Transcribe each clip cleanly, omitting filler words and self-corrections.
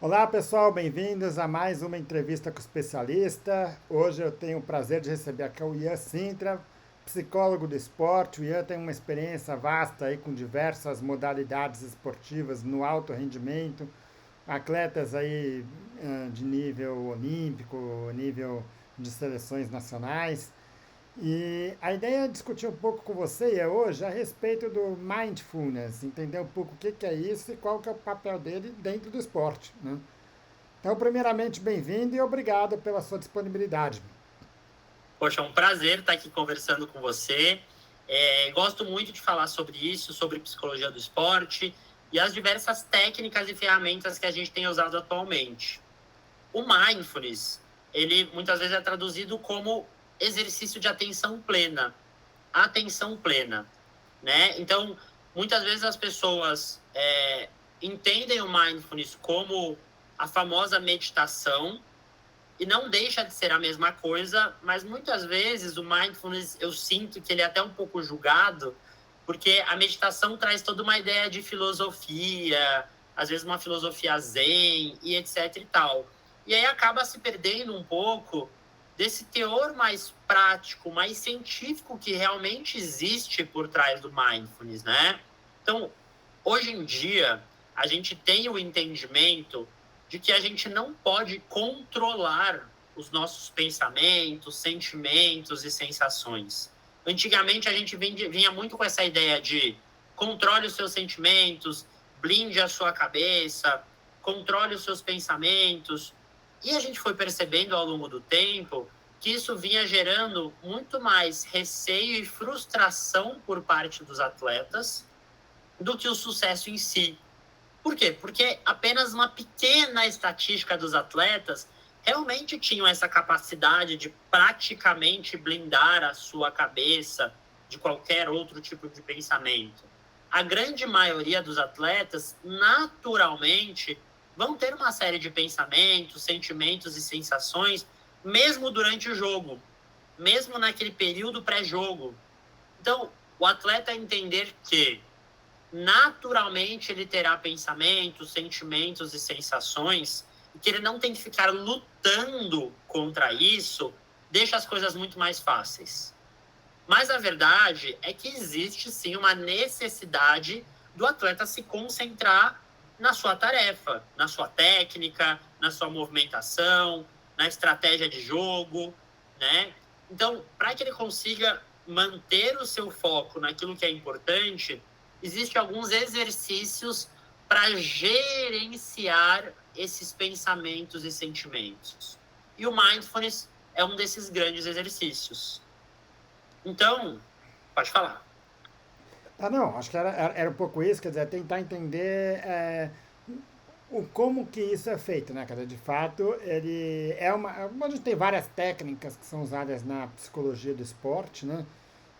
Olá pessoal, bem-vindos a mais uma entrevista com o especialista. Hoje eu tenho o prazer de receber aqui o Ian Sintra, psicólogo do esporte. O Ian tem uma experiência vasta aí com diversas modalidades esportivas no alto rendimento, atletas aí de nível olímpico, nível de seleções nacionais. E a ideia é discutir um pouco com você hoje a respeito do mindfulness, entender um pouco o que que é isso e qual que é o papel dele dentro do esporte, né? Então, primeiramente, bem-vindo e obrigado pela sua disponibilidade. Poxa, é um prazer estar aqui conversando com você. Gosto muito de falar sobre isso, sobre psicologia do esporte e as diversas técnicas e ferramentas que a gente tem usado atualmente. O mindfulness, ele muitas vezes é traduzido como exercício de atenção plena, né? Então, muitas vezes as pessoas entendem o mindfulness como a famosa meditação, e não deixa de ser a mesma coisa, mas muitas vezes o mindfulness, eu sinto que ele é até um pouco julgado, porque a meditação traz toda uma ideia de filosofia, às vezes uma filosofia zen e etc e tal. E aí acaba se perdendo um pouco desse teor mais prático, mais científico que realmente existe por trás do mindfulness, né? Então, hoje em dia, a gente tem o entendimento de que a gente não pode controlar os nossos pensamentos, sentimentos e sensações. Antigamente, a gente vinha muito com essa ideia de controle os seus sentimentos, blinde a sua cabeça, controle os seus pensamentos. E a gente foi percebendo ao longo do tempo que isso vinha gerando muito mais receio e frustração por parte dos atletas do que o sucesso em si. Por quê? Porque apenas uma pequena estatística dos atletas realmente tinham essa capacidade de praticamente blindar a sua cabeça de qualquer outro tipo de pensamento. A grande maioria dos atletas, naturalmente, vão ter uma série de pensamentos, sentimentos e sensações, mesmo durante o jogo, mesmo naquele período pré-jogo. Então, o atleta entender que naturalmente ele terá pensamentos, sentimentos e sensações, e que ele não tem que ficar lutando contra isso, deixa as coisas muito mais fáceis. Mas a verdade é que existe sim uma necessidade do atleta se concentrar na sua tarefa, na sua técnica, na sua movimentação, na estratégia de jogo, né? Então, para que ele consiga manter o seu foco naquilo que é importante, existem alguns exercícios para gerenciar esses pensamentos e sentimentos. E o mindfulness é um desses grandes exercícios. Então, pode falar. Não, acho que era um pouco isso, quer dizer, tentar entender como que isso é feito, né? Quer dizer, de fato, ele é uma. A gente tem várias técnicas que são usadas na psicologia do esporte, né?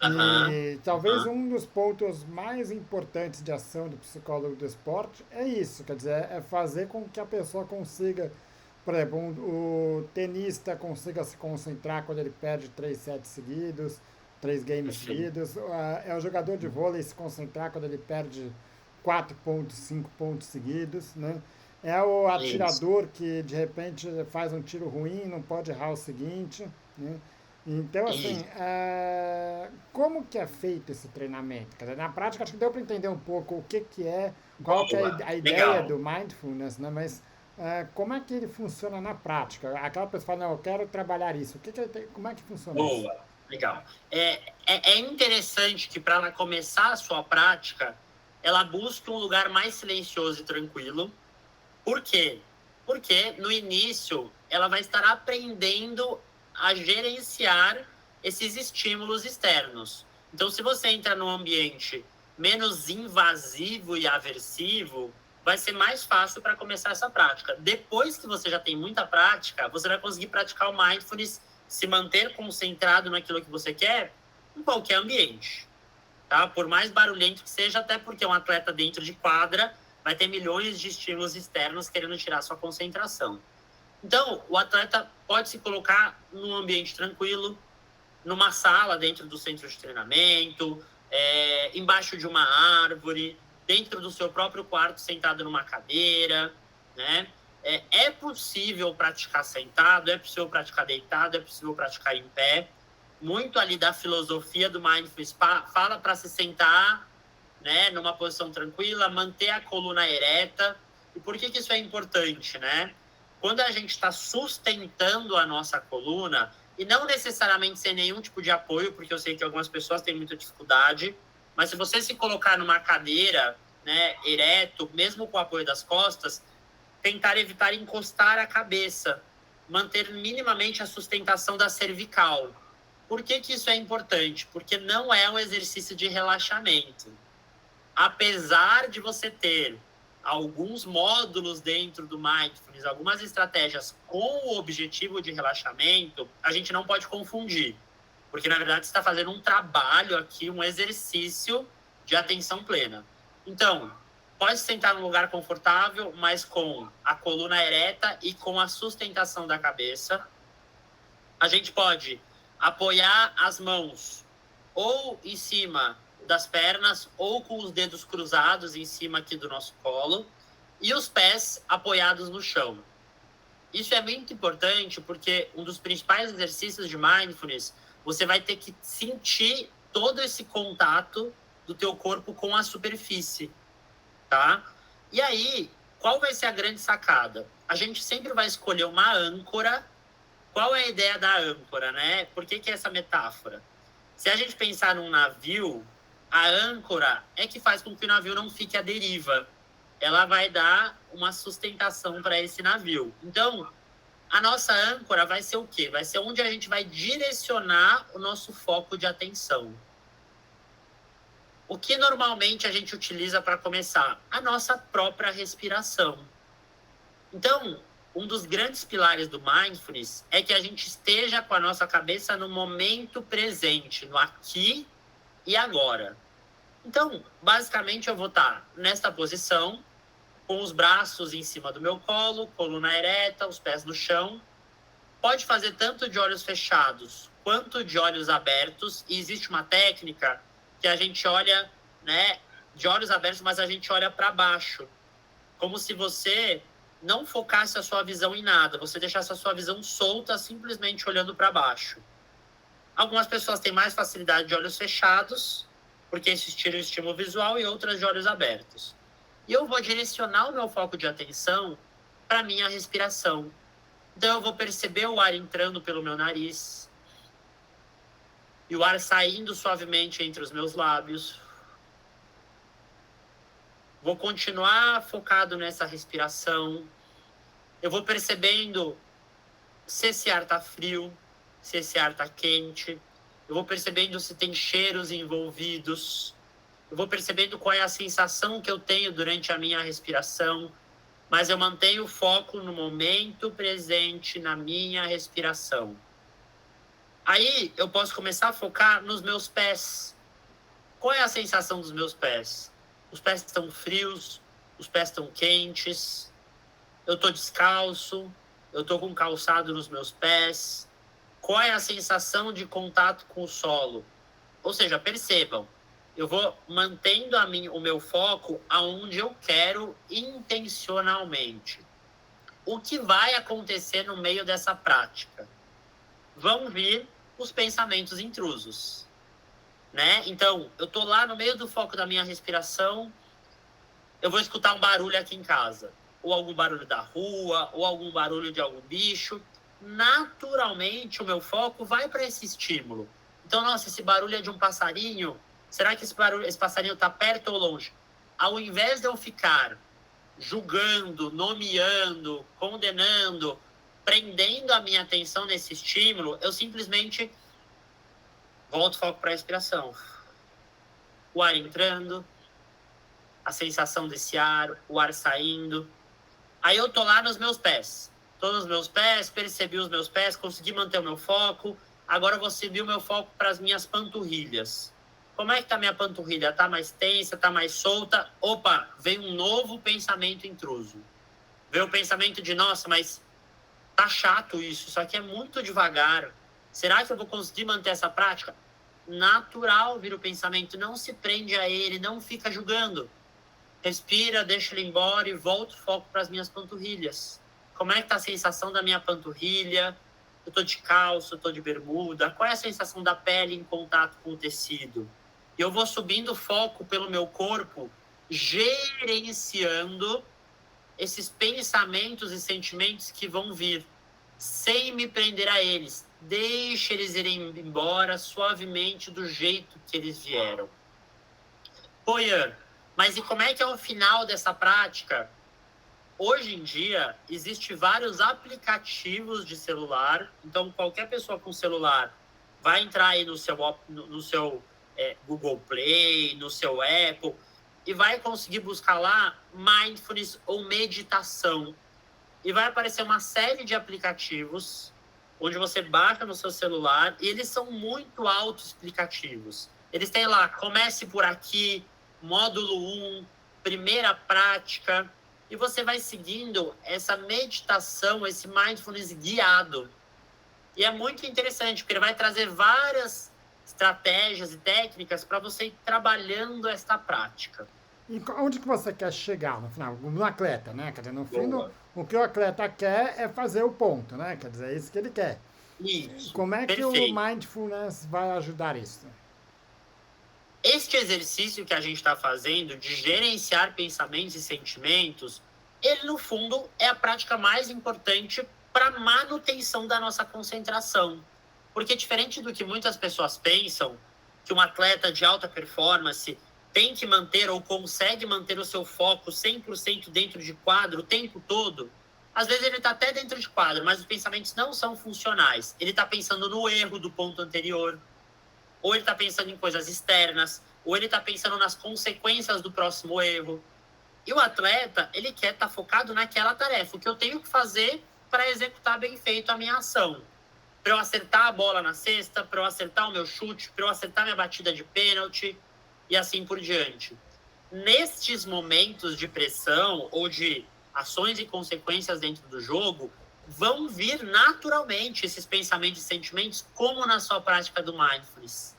Aham, E talvez aham. um dos pontos mais importantes de ação do psicólogo do esporte é isso, quer dizer, é fazer com que a pessoa consiga, por exemplo, o tenista consiga se concentrar quando ele perde 3 sets seguidos, 3 games Sim. seguidos, é o jogador de vôlei se concentrar quando ele perde 4 pontos, 5 pontos seguidos, né? É o Isso. atirador que de repente faz um tiro ruim, não pode errar o seguinte, né? Então, assim, Isso. como que é feito esse treinamento? Quer dizer, na prática, acho que deu para entender um pouco o que que é, qual que é Boa. a ideia Legal. do mindfulness, né? Mas como é que ele funciona na prática? Aquela pessoa fala, não, eu quero trabalhar isso. Como é que funciona isso? Boa. Legal. É interessante que para ela começar a sua prática, ela busque um lugar mais silencioso e tranquilo. Por quê? Porque no início ela vai estar aprendendo a gerenciar esses estímulos externos. Então, se você entra num ambiente menos invasivo e aversivo, vai ser mais fácil para começar essa prática. Depois que você já tem muita prática, você vai conseguir praticar o mindfulness, se manter concentrado naquilo que você quer, em qualquer ambiente, tá? Por mais barulhento que seja, até porque um atleta dentro de quadra vai ter milhões de estímulos externos querendo tirar sua concentração. Então, o atleta pode se colocar num ambiente tranquilo, numa sala dentro do centro de treinamento, embaixo de uma árvore, dentro do seu próprio quarto, sentado numa cadeira, né? É possível praticar sentado, é possível praticar deitado, é possível praticar em pé. Muito ali da filosofia do Mindfulness fala para se sentar, né, numa posição tranquila, manter a coluna ereta. E por que isso é importante, né? Quando a gente está sustentando a nossa coluna, e não necessariamente sem nenhum tipo de apoio, porque eu sei que algumas pessoas têm muita dificuldade, mas se você se colocar numa cadeira, né, ereto, mesmo com o apoio das costas, tentar evitar encostar a cabeça, manter minimamente a sustentação da cervical. Por que isso é importante? Porque não é um exercício de relaxamento. Apesar de você ter alguns módulos dentro do Mindfulness, algumas estratégias com o objetivo de relaxamento, a gente não pode confundir. Porque, na verdade, você está fazendo um trabalho aqui, um exercício de atenção plena. Então, pode sentar num lugar confortável, mas com a coluna ereta e com a sustentação da cabeça. A gente pode apoiar as mãos ou em cima das pernas ou com os dedos cruzados em cima aqui do nosso colo e os pés apoiados no chão. Isso é muito importante porque um dos principais exercícios de mindfulness, você vai ter que sentir todo esse contato do teu corpo com a superfície, tá? E aí, qual vai ser a grande sacada? A gente sempre vai escolher uma âncora. Qual é a ideia da âncora, né? Por que é essa metáfora? Se a gente pensar num navio, a âncora é que faz com que o navio não fique à deriva. Ela vai dar uma sustentação para esse navio. Então, a nossa âncora vai ser o quê? Vai ser onde a gente vai direcionar o nosso foco de atenção. O que normalmente a gente utiliza para começar? A nossa própria respiração. Então, um dos grandes pilares do Mindfulness é que a gente esteja com a nossa cabeça no momento presente, no aqui e agora. Então, basicamente, eu vou estar nesta posição, com os braços em cima do meu colo, coluna ereta, os pés no chão. Pode fazer tanto de olhos fechados quanto de olhos abertos. E existe uma técnica que a gente olha, né, de olhos abertos, mas a gente olha para baixo. Como se você não focasse a sua visão em nada, você deixasse a sua visão solta, simplesmente olhando para baixo. Algumas pessoas têm mais facilidade de olhos fechados, porque isso tira o estímulo visual, e outras de olhos abertos. E eu vou direcionar o meu foco de atenção para a minha respiração. Então eu vou perceber o ar entrando pelo meu nariz e o ar saindo suavemente entre os meus lábios. Vou continuar focado nessa respiração. Eu vou percebendo se esse ar está frio, se esse ar está quente. Eu vou percebendo se tem cheiros envolvidos. Eu vou percebendo qual é a sensação que eu tenho durante a minha respiração. Mas eu mantenho o foco no momento presente, na minha respiração. Aí eu posso começar a focar nos meus pés. Qual é a sensação dos meus pés? Os pés estão frios, os pés estão quentes, eu estou descalço, eu estou com calçado nos meus pés. Qual é a sensação de contato com o solo? Ou seja, percebam, eu vou mantendo o meu foco aonde eu quero intencionalmente. O que vai acontecer no meio dessa prática? Vão vir os pensamentos intrusos, né? Então, eu tô lá no meio do foco da minha respiração, eu vou escutar um barulho aqui em casa, ou algum barulho da rua, ou algum barulho de algum bicho. Naturalmente, o meu foco vai para esse estímulo. Então, nossa, esse barulho é de um passarinho. Será que esse passarinho está perto ou longe? Ao invés de eu ficar julgando, nomeando, condenando, prendendo a minha atenção nesse estímulo, eu simplesmente volto o foco para a respiração. O ar entrando, a sensação desse ar, o ar saindo. Aí eu tô lá nos meus pés. Tô nos meus pés, percebi os meus pés, consegui manter o meu foco. Agora eu vou subir o meu foco para as minhas panturrilhas. Como é que tá minha panturrilha? Tá mais tensa, tá mais solta? Opa, vem um novo pensamento intruso. Vem o pensamento de, nossa, mas tá chato isso aqui é muito devagar. Será que eu vou conseguir manter essa prática? Natural vira o pensamento, não se prende a ele, não fica julgando. Respira, deixa ele embora e volta o foco para as minhas panturrilhas. como é que está a sensação da minha panturrilha, eu estou de calça, eu estou de bermuda, qual é a sensação da pele em contato com o tecido. E eu vou subindo o foco pelo meu corpo, gerenciando esses pensamentos e sentimentos que vão vir, sem me prender a eles. Deixe eles irem embora suavemente do jeito que eles vieram. Pô, Ian, mas e como é que é o final dessa prática? Hoje em dia, existem vários aplicativos de celular. Então, qualquer pessoa com celular vai entrar aí no seu Google Play, no seu Apple, e vai conseguir buscar lá mindfulness ou meditação. E vai aparecer uma série de aplicativos onde você baixa no seu celular e eles são muito autoexplicativos. Eles têm lá, comece por aqui, módulo 1, primeira prática, e você vai seguindo essa meditação, esse mindfulness guiado. E é muito interessante, porque ele vai trazer várias estratégias e técnicas para você ir trabalhando esta prática. E onde que você quer chegar no final? No atleta, né? Quer dizer, no fim, o que o atleta quer é fazer o ponto, né? Quer dizer, é isso que ele quer. Isso, Como é que perfeito. o mindfulness vai ajudar isso? Este exercício que a gente está fazendo de gerenciar pensamentos e sentimentos, ele, no fundo, é a prática mais importante para a manutenção da nossa concentração. Porque, diferente do que muitas pessoas pensam, que um atleta de alta performance tem que manter ou consegue manter o seu foco 100% dentro de quadro o tempo todo, às vezes ele está até dentro de quadro, mas os pensamentos não são funcionais. Ele está pensando no erro do ponto anterior, ou ele está pensando em coisas externas, ou ele está pensando nas consequências do próximo erro. E o atleta, ele quer estar focado naquela tarefa, o que eu tenho que fazer para executar bem feito a minha ação. Para eu acertar a bola na cesta, para eu acertar o meu chute, para eu acertar minha batida de pênalti, e assim por diante. Nestes momentos de pressão ou de ações e consequências dentro do jogo, vão vir naturalmente esses pensamentos e sentimentos, como na sua prática do mindfulness.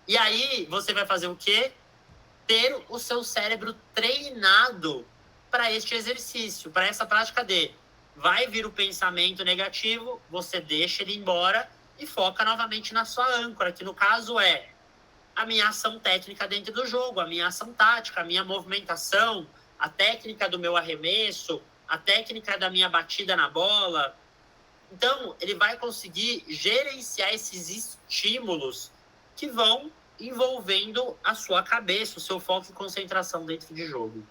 E aí, você vai fazer o quê? Ter o seu cérebro treinado para este exercício, para essa prática de vai vir o pensamento negativo, você deixa ele embora e foca novamente na sua âncora, que no caso é a minha ação técnica dentro do jogo, a minha ação tática, a minha movimentação, a técnica do meu arremesso, a técnica da minha batida na bola. Então, ele vai conseguir gerenciar esses estímulos que vão envolvendo a sua cabeça, o seu foco e concentração dentro de jogo.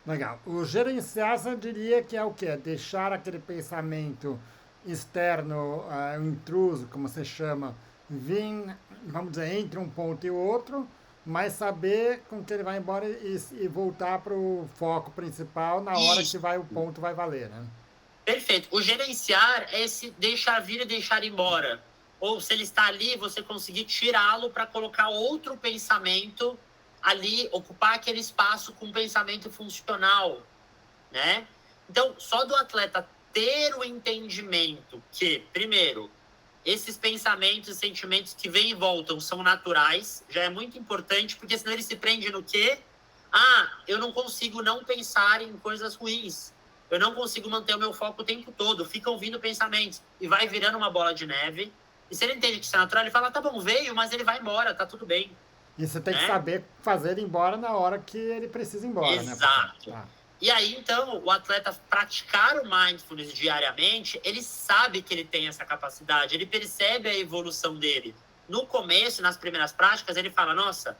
Legal. O gerenciar, você diria que é o quê? Deixar aquele pensamento externo, intruso, como você chama, vir, vamos dizer, entre um ponto e outro, mas saber com que ele vai embora e voltar para o foco principal na hora que o ponto vai valer, né? Perfeito. O gerenciar é esse deixar vir e deixar embora. Ou se ele está ali, você conseguir tirá-lo para colocar outro pensamento ali, ocupar aquele espaço com um pensamento funcional, né? Então, só do atleta ter o entendimento que, primeiro, esses pensamentos e sentimentos que vêm e voltam são naturais, já é muito importante, porque senão ele se prende no quê? Eu não consigo não pensar em coisas ruins. Eu não consigo manter o meu foco o tempo todo. Ficam vindo pensamentos e vai virando uma bola de neve. E se ele entende que isso é natural, ele fala, tá bom, veio, mas ele vai embora, tá tudo bem. E você tem que saber fazer ele embora na hora que ele precisa ir embora, né? Exato. E aí, então, o atleta praticar o mindfulness diariamente, ele sabe que ele tem essa capacidade, ele percebe a evolução dele. No começo, nas primeiras práticas, ele fala, nossa,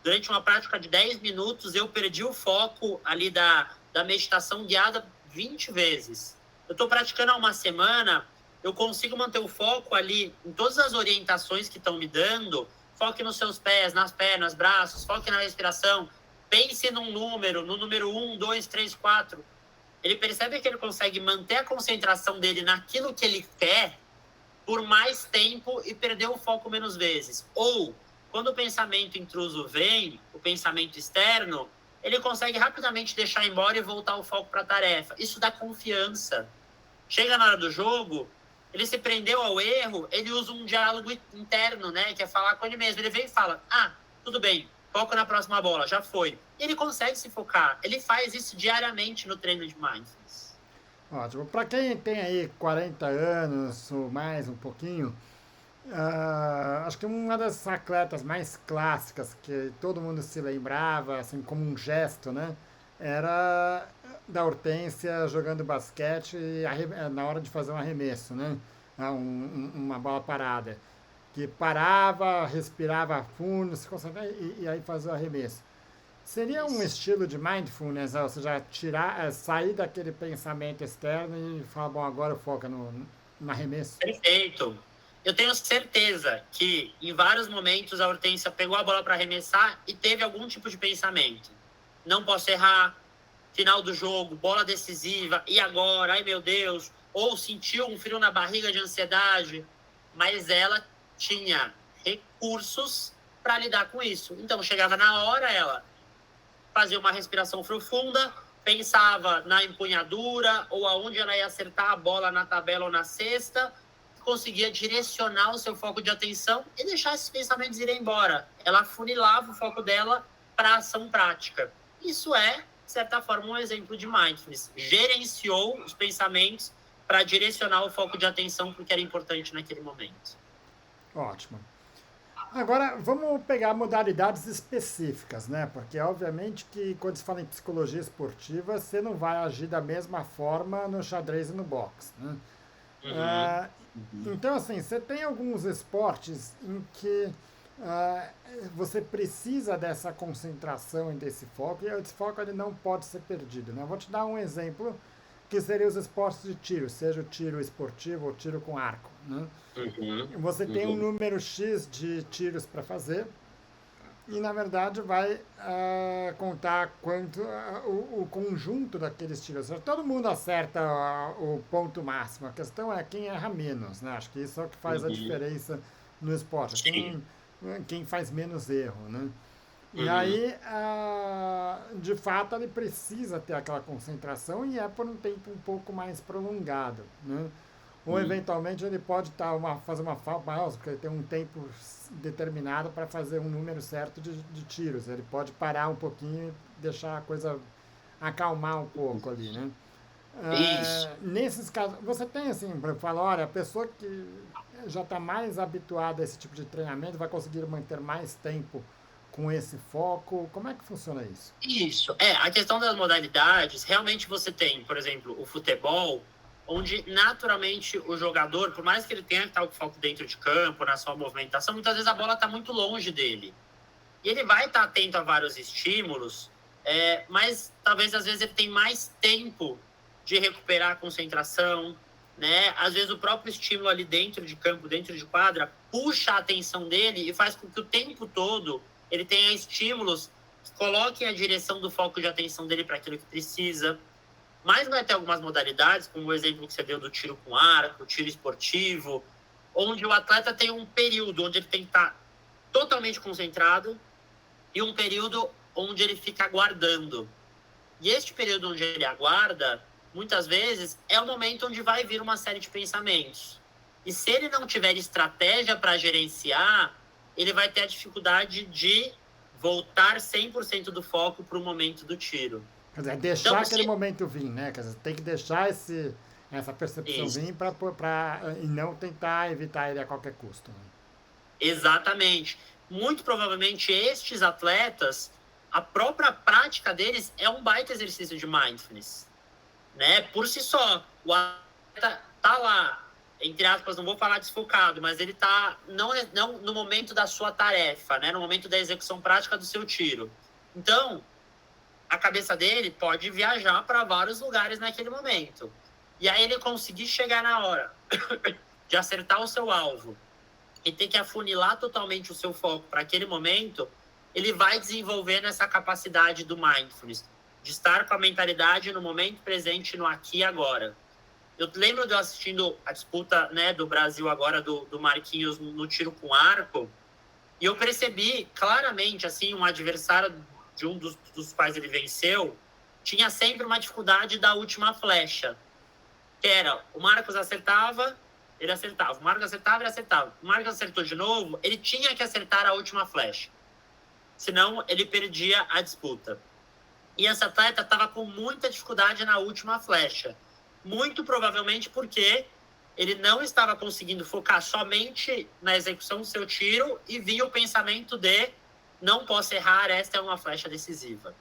durante uma prática de 10 minutos, eu perdi o foco ali da meditação guiada 20 vezes. Eu estou praticando há uma semana, eu consigo manter o foco ali em todas as orientações que estão me dando. Foque nos seus pés, nas pernas, braços, foque na respiração. Pense no número 1, 2, 3, 4. Ele percebe que ele consegue manter a concentração dele naquilo que ele quer por mais tempo e perder o foco menos vezes. Ou, quando o pensamento intruso vem, o pensamento externo, ele consegue rapidamente deixar embora e voltar o foco para a tarefa. Isso dá confiança. Chega na hora do jogo, ele se prendeu ao erro, ele usa um diálogo interno, né? Que é falar com ele mesmo. Ele vem e fala, tudo bem, foco na próxima bola, já foi. E ele consegue se focar. Ele faz isso diariamente no treino de mindfulness. Ótimo. Para quem tem aí 40 anos ou mais, um pouquinho, acho que uma das atletas mais clássicas que todo mundo se lembrava, assim, como um gesto, né? Era da Hortência jogando basquete na hora de fazer um arremesso, né? Uma bola parada. Que parava, respirava fundo, se concentrava e aí fazia o arremesso. Seria um Isso. estilo de mindfulness, ou seja, sair daquele pensamento externo e falar, bom, agora foca no arremesso. Perfeito. Eu tenho certeza que em vários momentos a Hortência pegou a bola para arremessar e teve algum tipo de pensamento. Não posso errar, final do jogo, bola decisiva, e agora? Ai meu Deus! Ou sentiu um frio na barriga de ansiedade, mas ela tinha recursos para lidar com isso. Então chegava na hora, ela fazia uma respiração profunda, pensava na empunhadura ou aonde ela ia acertar a bola na tabela ou na cesta, conseguia direcionar o seu foco de atenção e deixar esses pensamentos irem embora. Ela funilava o foco dela para a ação prática. Isso é, de certa forma, um exemplo de mindfulness. Gerenciou os pensamentos para direcionar o foco de atenção para o que era importante naquele momento. Ótimo. Agora, vamos pegar modalidades específicas, né? Porque, obviamente, que quando se fala em psicologia esportiva, você não vai agir da mesma forma no xadrez e no boxe, né? Uhum. Ah, então, assim, você tem alguns esportes em que ah, você precisa dessa concentração e desse foco, e esse foco ele não pode ser perdido, né? Eu vou te dar um exemplo, que seria os esportes de tiro, seja o tiro esportivo ou tiro com arco, né? Uhum. Você tem um Uhum. número X de tiros para fazer e, na verdade, vai contar quanto o conjunto daqueles tiros. Todo mundo acerta o ponto máximo. A questão é quem erra menos, né? Acho que isso é o que faz a Uhum. diferença no esporte. Sim. Quem faz menos erro, né? E Uhum. aí, de fato, ele precisa ter aquela concentração e é por um tempo um pouco mais prolongado, né? Ou Uhum. eventualmente ele pode fazer uma pausa, porque ele tem um tempo determinado para fazer um número certo de tiros. Ele pode parar um pouquinho e deixar a coisa acalmar um pouco ali, né? Isso. Nesses casos, você tem assim, para falar, olha, a pessoa que já está mais habituada a esse tipo de treinamento vai conseguir manter mais tempo com esse foco. Como é que funciona isso? Isso. A questão das modalidades, realmente você tem, por exemplo, o futebol, onde naturalmente o jogador, por mais que ele tenha que estar com foco dentro de campo, na sua movimentação, muitas vezes a bola está muito longe dele. E ele vai estar atento a vários estímulos, mas talvez às vezes ele tem mais tempo de recuperar a concentração, né? Às vezes o próprio estímulo ali dentro de campo, dentro de quadra, puxa a atenção dele e faz com que o tempo todo ele tenha estímulos que coloquem a direção do foco de atenção dele para aquilo que precisa. Mas vai ter algumas modalidades, como o exemplo que você deu do tiro com arco, tiro esportivo, onde o atleta tem um período onde ele tem que estar totalmente concentrado e um período onde ele fica aguardando. E este período onde ele aguarda, muitas vezes, é o momento onde vai vir uma série de pensamentos. E se ele não tiver estratégia para gerenciar, ele vai ter a dificuldade de voltar 100% do foco para o momento do tiro. Quer dizer, deixar Então, aquele se... momento vir, né? Quer dizer, tem que deixar essa percepção Isso. vir e não tentar evitar ele a qualquer custo. Né? Exatamente. Muito provavelmente estes atletas, a própria prática deles é um baita exercício de mindfulness, né? Por si só, o atleta tá lá, entre aspas, não vou falar desfocado, mas ele tá não no momento da sua tarefa, né? No momento da execução prática do seu tiro. Então, a cabeça dele pode viajar para vários lugares naquele momento. E aí ele conseguir chegar na hora de acertar o seu alvo e ter que afunilar totalmente o seu foco para aquele momento, ele vai desenvolvendo essa capacidade do mindfulness, de estar com a mentalidade no momento presente, no aqui e agora. Eu lembro de eu assistindo a disputa, né, do Brasil agora, do Marquinhos no tiro com arco, e eu percebi claramente, assim, um adversário de um dos quais ele venceu, tinha sempre uma dificuldade da última flecha, que era, o Marcos acertava, ele acertava. O Marcos acertava, ele acertava. O Marcos acertou de novo, ele tinha que acertar a última flecha. Senão, ele perdia a disputa. E essa atleta estava com muita dificuldade na última flecha. muito provavelmente porque ele não estava conseguindo focar somente na execução do seu tiro e vinha o pensamento de não posso errar, esta é uma flecha decisiva.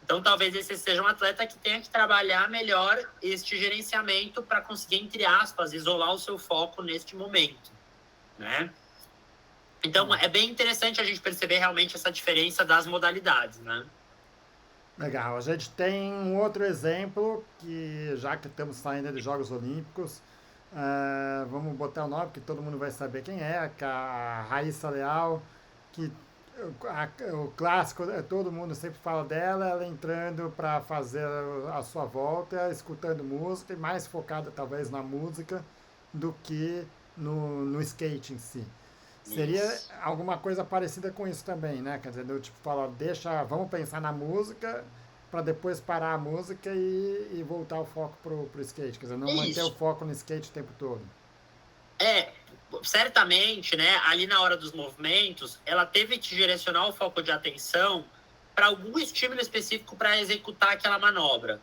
Então, talvez esse seja um atleta que tenha que trabalhar melhor este gerenciamento para conseguir, entre aspas, isolar o seu foco neste momento, né? Então, é bem interessante a gente perceber realmente essa diferença das modalidades, né? Legal. A gente tem um outro exemplo que, já que estamos saindo de Jogos Olímpicos, vamos botar o nome que todo mundo vai saber quem é, que é a Raíssa Leal, que o clássico, todo mundo sempre fala dela, ela entrando para fazer a sua volta, escutando música e mais focada talvez na música do que no skate em si. Seria Isso. alguma coisa parecida com isso também, né? Quer dizer, do tipo, fala, vamos pensar na música para depois parar a música e voltar o foco pro skate. Quer dizer, não manter o Isso. foco no skate o tempo todo. Certamente, né, ali na hora dos movimentos, ela teve que direcionar o foco de atenção para algum estímulo específico para executar aquela manobra.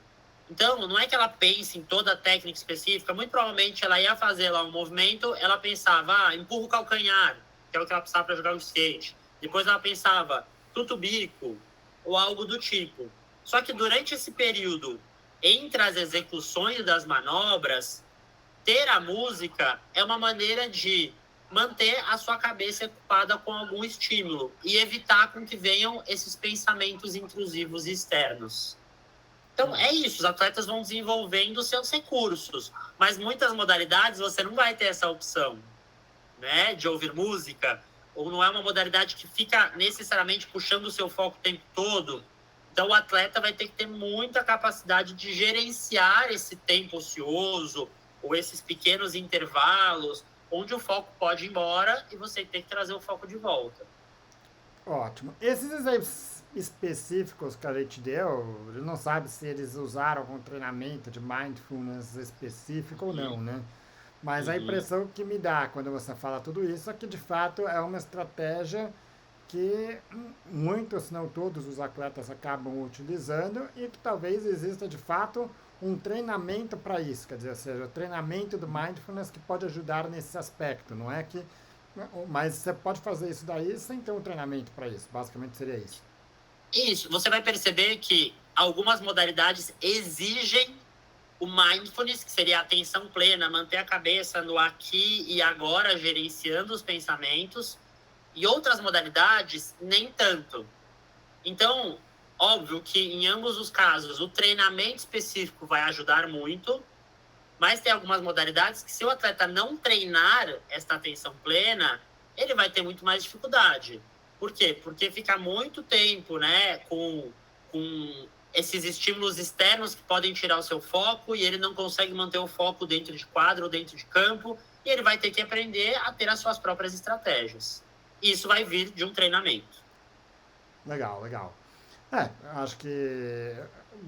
Então, não é que ela pense em toda a técnica específica, muito provavelmente ela ia fazer lá um movimento, ela pensava, empurra o calcanhar, que é o que ela precisava para jogar o skate. Depois ela pensava, tuta o bico, ou algo do tipo. Só que durante esse período, entre as execuções das manobras, ter a música é uma maneira de manter a sua cabeça ocupada com algum estímulo e evitar com que venham esses pensamentos intrusivos externos. Então, é isso. Os atletas vão desenvolvendo seus recursos. Mas muitas modalidades você não vai ter essa opção, né, de ouvir música. Ou não é uma modalidade que fica necessariamente puxando o seu foco o tempo todo. Então, o atleta vai ter que ter muita capacidade de gerenciar esse tempo ocioso ou esses pequenos intervalos onde o foco pode ir embora e você tem que trazer o foco de volta. Ótimo. Esses exemplos específicos que a gente deu, a gente não sabe se eles usaram algum treinamento de mindfulness específico ou não, né? Mas a Uhum. impressão que me dá quando você fala tudo isso é que de fato é uma estratégia que muitos, se não todos, os atletas acabam utilizando e que talvez exista de fato um treinamento para isso, quer dizer, ou seja, o treinamento do mindfulness que pode ajudar nesse aspecto, não é que mas você pode fazer isso daí sem ter um treinamento para isso. Basicamente seria isso. Isso, você vai perceber que algumas modalidades exigem o mindfulness, que seria a atenção plena, manter a cabeça no aqui e agora, gerenciando os pensamentos, e outras modalidades, nem tanto. Então, óbvio que em ambos os casos, o treinamento específico vai ajudar muito, mas tem algumas modalidades que se o atleta não treinar esta atenção plena, ele vai ter muito mais dificuldade. Por quê? Porque fica muito tempo, né, com esses estímulos externos que podem tirar o seu foco e ele não consegue manter o foco dentro de quadro ou dentro de campo e ele vai ter que aprender a ter as suas próprias estratégias. Isso vai vir de um treinamento. Legal, legal. Acho que,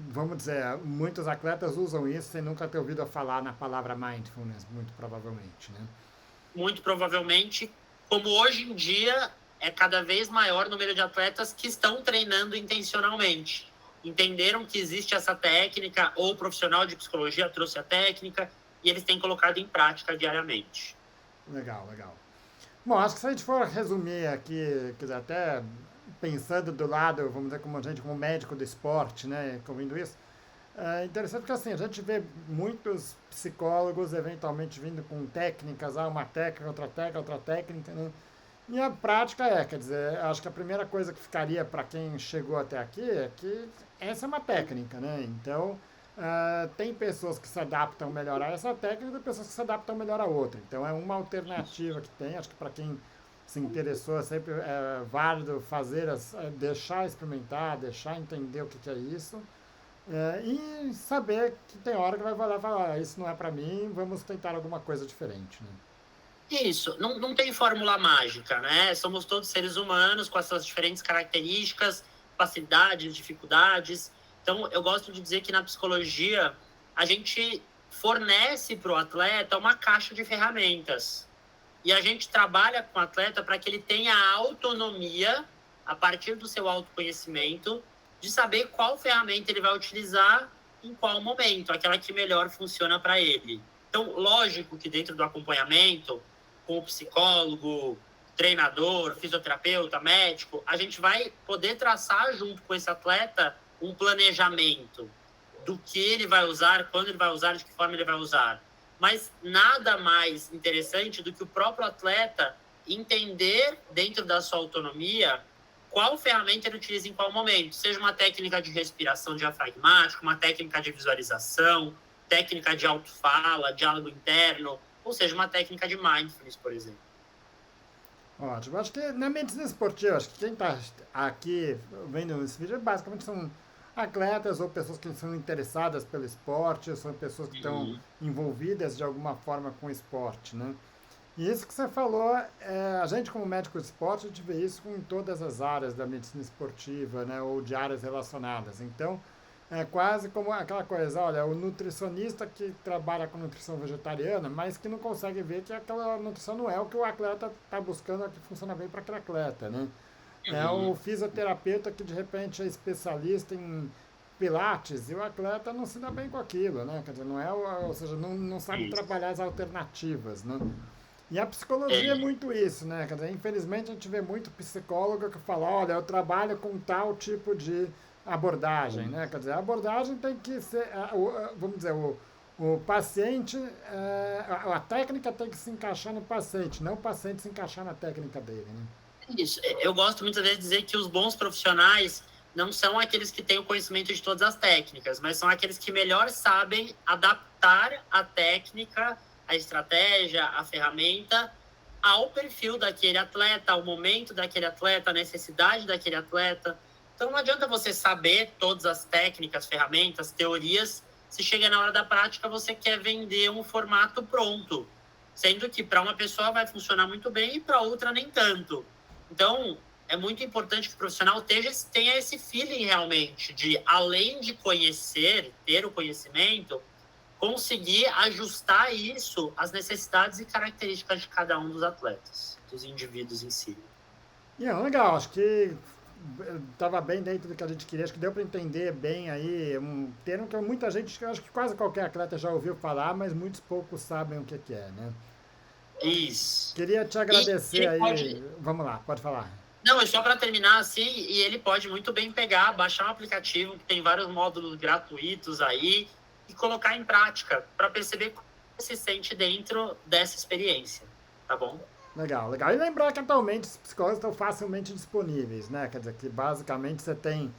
vamos dizer, muitos atletas usam isso sem nunca ter ouvido falar na palavra mindfulness, muito provavelmente, né? Muito provavelmente, como hoje em dia é cada vez maior o número de atletas que estão treinando intencionalmente. Entenderam que existe essa técnica, ou o profissional de psicologia trouxe a técnica, e eles têm colocado em prática diariamente. Legal, legal. Bom, acho que se a gente for resumir aqui, quer dizer, até pensando do lado, vamos dizer, como a gente, como médico do esporte, né, ouvindo isso, é interessante porque assim, a gente vê muitos psicólogos eventualmente vindo com técnicas, uma técnica, outra técnica, né? E a prática quer dizer, acho que a primeira coisa que ficaria para quem chegou até aqui é que essa é uma técnica, né? Então, tem pessoas que se adaptam melhor a essa técnica e pessoas que se adaptam melhor a outra. Então, é uma alternativa que tem, acho que para quem se interessou é sempre válido fazer, deixar experimentar, deixar entender o que é isso. E saber que tem hora que vai valer e falar, isso não é para mim, vamos tentar alguma coisa diferente, né? Isso, não tem fórmula mágica, né? Somos todos seres humanos com as suas diferentes características, facilidades, dificuldades. Então, eu gosto de dizer que na psicologia a gente fornece para o atleta uma caixa de ferramentas. E a gente trabalha com o atleta para que ele tenha a autonomia, a partir do seu autoconhecimento, de saber qual ferramenta ele vai utilizar em qual momento, aquela que melhor funciona para ele. Então, lógico que dentro do acompanhamento, com o psicólogo, treinador, fisioterapeuta, médico, a gente vai poder traçar junto com esse atleta um planejamento do que ele vai usar, quando ele vai usar, de que forma ele vai usar. Mas nada mais interessante do que o próprio atleta entender, dentro da sua autonomia, qual ferramenta ele utiliza em qual momento. Seja uma técnica de respiração diafragmática, uma técnica de visualização, técnica de autofala, diálogo interno, ou seja, uma técnica de mindfulness, por exemplo. Ótimo. Acho que na medicina esportiva, acho que quem está aqui vendo esse vídeo, basicamente são atletas ou pessoas que são interessadas pelo esporte, são pessoas que estão envolvidas de alguma forma com o esporte, né? E isso que você falou, a gente como médico de esporte, a gente vê isso em todas as áreas da medicina esportiva, né, ou de áreas relacionadas. Então, é quase como aquela coisa, olha, o nutricionista que trabalha com nutrição vegetariana, mas que não consegue ver que aquela nutrição não é o que o atleta está buscando, é que funciona bem para aquele atleta, né? É o fisioterapeuta que de repente é especialista em pilates e o atleta não se dá bem com aquilo, né? Quer dizer, não é, ou seja, não sabe trabalhar as alternativas, né? E a psicologia é muito isso, né? Quer dizer, infelizmente a gente vê muito psicólogo que fala, olha, eu trabalho com tal tipo de abordagem, né? Quer dizer, a abordagem tem que ser, vamos dizer, o paciente, a técnica tem que se encaixar no paciente, não o paciente se encaixar na técnica dele, né? Isso. Eu gosto muitas vezes de dizer que os bons profissionais não são aqueles que têm o conhecimento de todas as técnicas, mas são aqueles que melhor sabem adaptar a técnica, a estratégia, a ferramenta ao perfil daquele atleta, ao momento daquele atleta, à necessidade daquele atleta. Então não adianta você saber todas as técnicas, ferramentas, teorias, se chega na hora da prática você quer vender um formato pronto, sendo que para uma pessoa vai funcionar muito bem e para outra nem tanto. Então, é muito importante que o profissional tenha esse feeling realmente de, além de conhecer, ter o conhecimento, conseguir ajustar isso às necessidades e características de cada um dos atletas, dos indivíduos em si. Legal, acho que estava bem dentro do que a gente queria, acho que deu para entender bem aí um termo que muita gente, acho que quase qualquer atleta já ouviu falar, mas muitos poucos sabem o que é, né? Isso. Queria te agradecer aí. Vamos lá, pode falar. Não, é só para terminar assim, e ele pode muito bem pegar, baixar um aplicativo que tem vários módulos gratuitos aí e colocar em prática para perceber como se sente dentro dessa experiência, tá bom? Legal, legal. E lembrar que atualmente os psicólogos estão facilmente disponíveis, né? Quer dizer, que basicamente você tem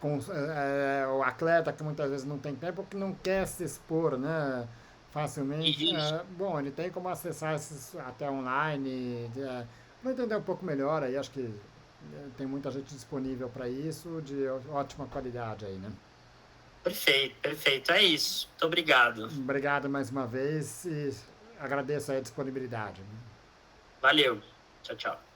o atleta que muitas vezes não tem tempo, que não quer se expor, né? Facilmente. Bom, ele tem como acessar esses até online, para entender um pouco melhor aí, acho que tem muita gente disponível para isso, de ótima qualidade aí, né? Perfeito, perfeito. É isso. Muito obrigado. Obrigado mais uma vez e agradeço aí a disponibilidade. Valeu. Tchau, tchau.